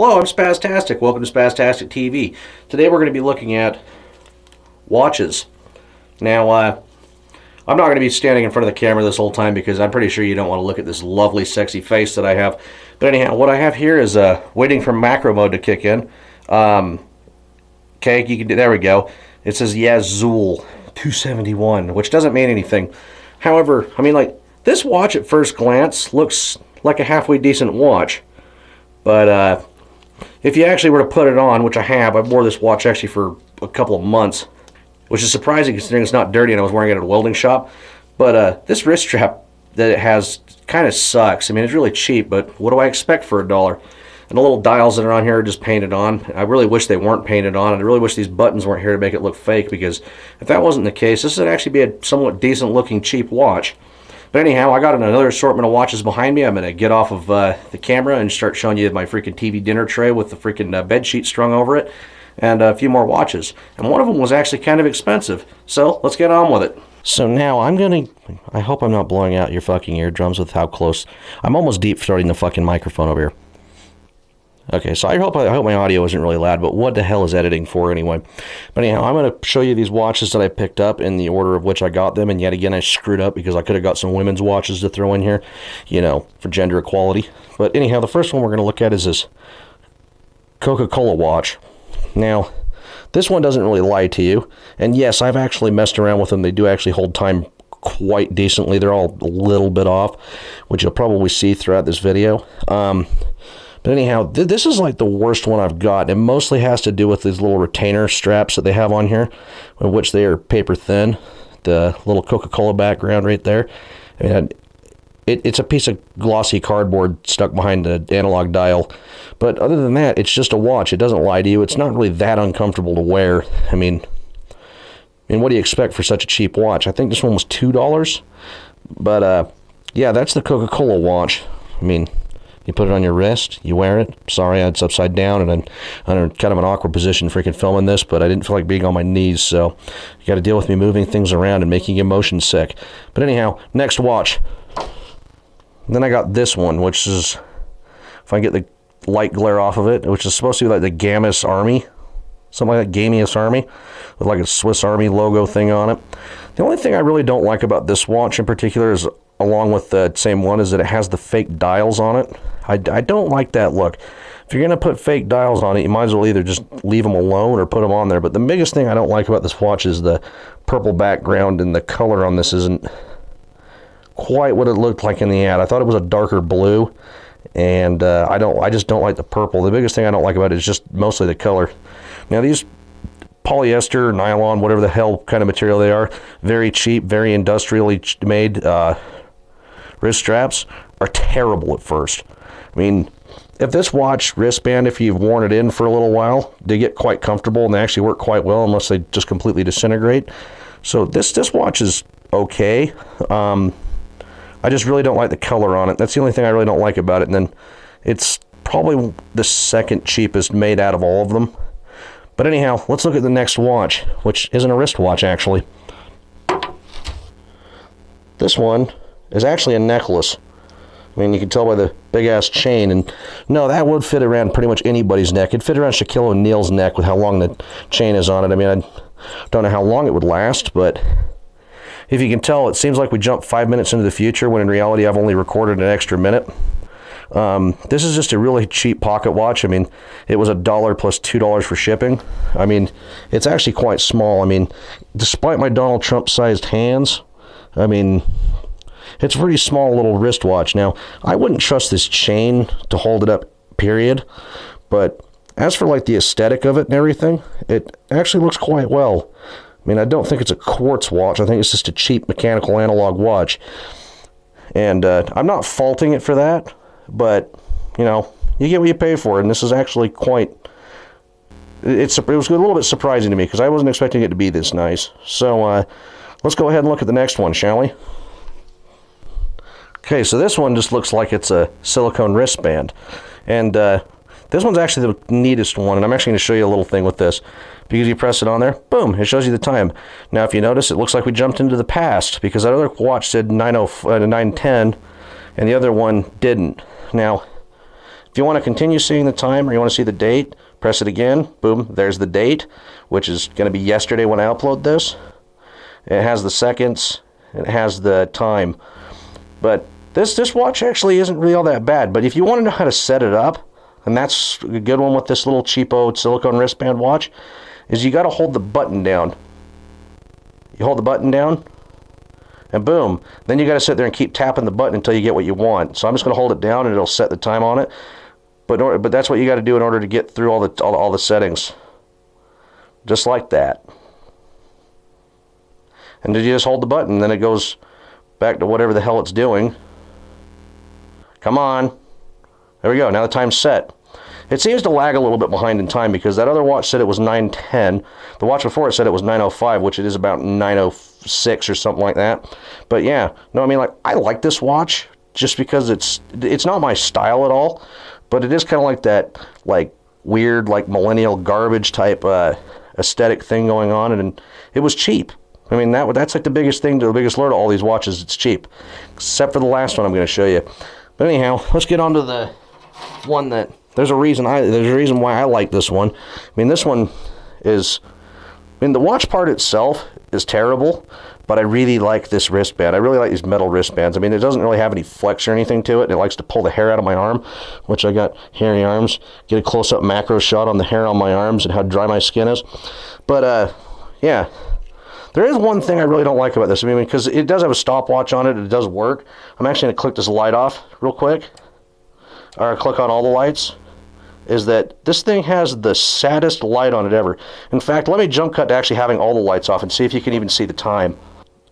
Hello, I'm Spaztastic. Welcome to Spaztastic TV. Today we're going to be looking at watches. Now, I'm not going to be standing in front of the camera this whole time because I'm pretty sure you don't want to look at this lovely, sexy face that I have. But anyhow, what I have here is waiting for macro mode to kick in. Okay, you can do, there we go. It says Yazul 271, which doesn't mean anything. However, I mean, like, this watch at first glance looks like a halfway decent watch. But, if you actually were to put it on, which I have, I wore this watch actually for a couple of months, which is surprising considering it's not dirty and I was wearing it at a welding shop. But this wrist strap that it has kind of sucks. I mean, it's really cheap, but what do I expect for $1? And the little dials that are on here are just painted on. I really wish they weren't painted on, and I really wish these buttons weren't here to make it look fake, because if that wasn't the case, this would actually be a somewhat decent looking cheap watch. But anyhow, I got another assortment of watches behind me. I'm going to get off of the camera and start showing you my freaking TV dinner tray with the freaking bed sheet strung over it, and a few more watches. And one of them was actually kind of expensive. So let's get on with it. So now I'm going to... I hope I'm not blowing out your fucking eardrums with how close... I'm almost deep throating the fucking microphone over here. Okay, so I hope my audio isn't really loud, but what the hell is editing for anyway? But anyhow, I'm going to show you these watches that I picked up in the order of which I got them, and yet again I screwed up because I could have got some women's watches to throw in here, you know, for gender equality. But anyhow, the first one we're going to look at is this Coca-Cola watch. Now, this one doesn't really lie to you, and yes, I've actually messed around with them. They do actually hold time quite decently. They're all a little bit off, which you'll probably see throughout this video. But anyhow, this is like the worst one I've got. It mostly has to do with these little retainer straps that they have on here, which they are paper thin. The little Coca-Cola background right there. I mean, it's a piece of glossy cardboard stuck behind the analog dial. But other than that, it's just a watch. It doesn't lie to you. It's not really that uncomfortable to wear. I mean, what do you expect for such a cheap watch? I think this one was $2. But, yeah, that's the Coca-Cola watch. I mean... You put it on your wrist, you wear it. Sorry, it's upside down, and I'm in kind of an awkward position freaking filming this, but I didn't feel like being on my knees, so you got to deal with me moving things around and making you motion sick. But anyhow, next watch. Then I got this one, which is, if I get the light glare off of it, which is supposed to be like the Gamis Army, something like that, Gamius Army, with like a Swiss Army logo thing on it. The only thing I really don't like about this watch in particular is, along with the same one, is that it has the fake dials on it. I don't like that look. If you're going to put fake dials on it, you might as well either just leave them alone or put them on there. But the biggest thing I don't like about this watch is the purple background, and the color on this isn't quite what it looked like in the ad. I thought it was a darker blue, and I just don't like the purple. The biggest thing I don't like about it is just mostly the color. Now these polyester, nylon, whatever the hell kind of material they are, very cheap, very industrially made wrist straps are terrible at first. I mean, if this watch wristband, if you've worn it in for a little while, they get quite comfortable and they actually work quite well unless they just completely disintegrate. So this watch is okay. I just really don't like the color on it. That's the only thing I really don't like about it. And then it's probably the second cheapest made out of all of them. But anyhow, let's look at the next watch, which isn't a wristwatch actually. This one is actually a necklace. I mean, you can tell by the big-ass chain, and no, that would fit around pretty much anybody's neck. It'd fit around Shaquille O'Neal's neck with how long the chain is on it. I mean, I don't know how long it would last, but if you can tell, it seems like we jumped 5 minutes into the future, when in reality I've only recorded an extra minute. This is just a really cheap pocket watch. I mean, it was $1 plus $2 for shipping. I mean, it's actually quite small. I mean, despite my Donald Trump-sized hands, I mean... It's a pretty small little wristwatch. Now, I wouldn't trust this chain to hold it up, period. But as for like the aesthetic of it and everything, it actually looks quite well. I mean, I don't think it's a quartz watch. I think it's just a cheap mechanical analog watch. And I'm not faulting it for that, but, you know, you get what you pay for. And this is actually quite... It was a little bit surprising to me because I wasn't expecting it to be this nice. So let's go ahead and look at the next one, shall we? Okay, so this one just looks like it's a silicone wristband. And this one's actually the neatest one, and I'm actually going to show you a little thing with this. Because you press it on there, boom, it shows you the time. Now, if you notice, it looks like we jumped into the past, because that other watch said 9:10, and the other one didn't. Now, if you want to continue seeing the time or you want to see the date, press it again. Boom, there's the date, which is going to be yesterday when I upload this. It has the seconds, it has the time. But this watch actually isn't really all that bad. But if you want to know how to set it up, and that's a good one with this little cheapo silicone wristband watch, is you got to hold the button down. You hold the button down, and boom. Then you got to sit there and keep tapping the button until you get what you want. So I'm just going to hold it down, and it'll set the time on it. But that's what you got to do in order to get through all the settings. Just like that. And then you just hold the button, then it goes back to whatever the hell it's doing. Come on. There we go. Now the time's set. It seems to lag a little bit behind in time because that other watch said it was 9:10. The watch before it said it was 9:05, which it is about 9:06 or something like that. But yeah, no, I mean, like, I like this watch just because it's not my style at all, but it is kind of like that, like, weird, like, millennial garbage type aesthetic thing going on, and it was cheap. I mean, that's like the biggest thing, the biggest lure to all these watches. It's cheap, except for the last one I'm going to show you. But anyhow, let's get on to the one that there's a reason why I like this one. I mean, this one is, I mean, the watch part itself is terrible, but I really like this wristband. I really like these metal wristbands. I mean, it doesn't really have any flex or anything to it. It likes to pull the hair out of my arm, which I got hairy arms. Get a close-up macro shot on the hair on my arms and how dry my skin is. But yeah. There is one thing I really don't like about this. I mean, because it does have a stopwatch on it. It does work. I'm actually going to click this light off real quick. Or click on all the lights. Is that this thing has the saddest light on it ever. In fact, let me jump cut to actually having all the lights off and see if you can even see the time.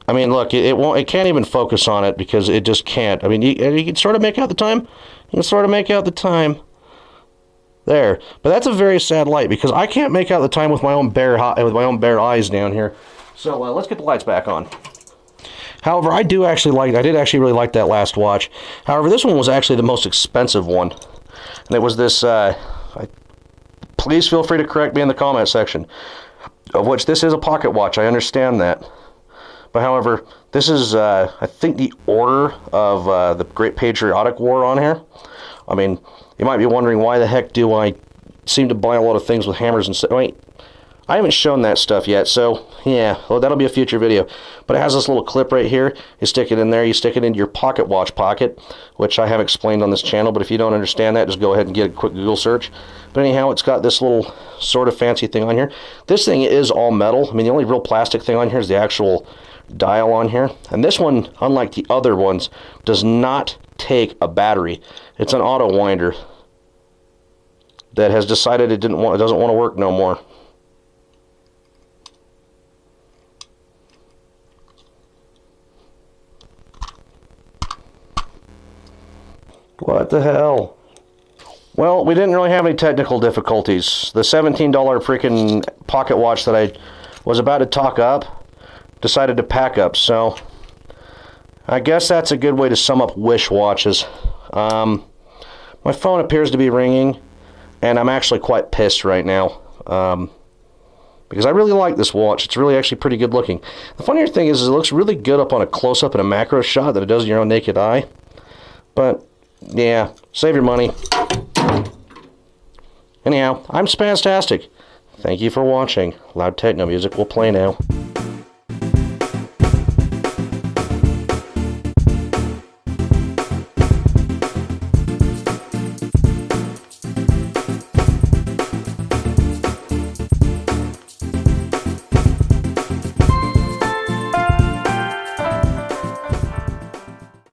I mean, look, it can't even focus on it because it just can't. I mean, you can sort of make out the time. You can sort of make out the time. There. But that's a very sad light because I can't make out the time with my own bare eyes down here. So let's get the lights back on. However, I did actually really like that last watch. However, this one was actually the most expensive one. And it was this, please feel free to correct me in the comment section, of which this is a pocket watch, I understand that. But however, this is, I think, the Order of the Great Patriotic War on here. I mean, you might be wondering why the heck do I seem to buy a lot of things with hammers and stuff. Wait. I haven't shown that stuff yet, so yeah, well, that'll be a future video. But it has this little clip right here. You stick it in there, you stick it into your pocket watch pocket, which I have explained on this channel, but if you don't understand that, just go ahead and get a quick Google search. But anyhow, it's got this little sort of fancy thing on here. This thing is all metal. I mean, the only real plastic thing on here is the actual dial on here. And this one, unlike the other ones, does not take a battery. It's an auto winder that has decided it doesn't want to work no more. What the hell? Well, we didn't really have any technical difficulties. The $17 freaking pocket watch that I was about to talk up decided to pack up, so I guess that's a good way to sum up Wish watches. My phone appears to be ringing, and I'm actually quite pissed right now. Because I really like this watch. It's really actually pretty good looking. The funnier thing is it looks really good up on a close-up and a macro shot than it does in your own naked eye. But yeah, save your money. Anyhow, I'm Spaztastic. Thank you for watching. Loud techno music will play now.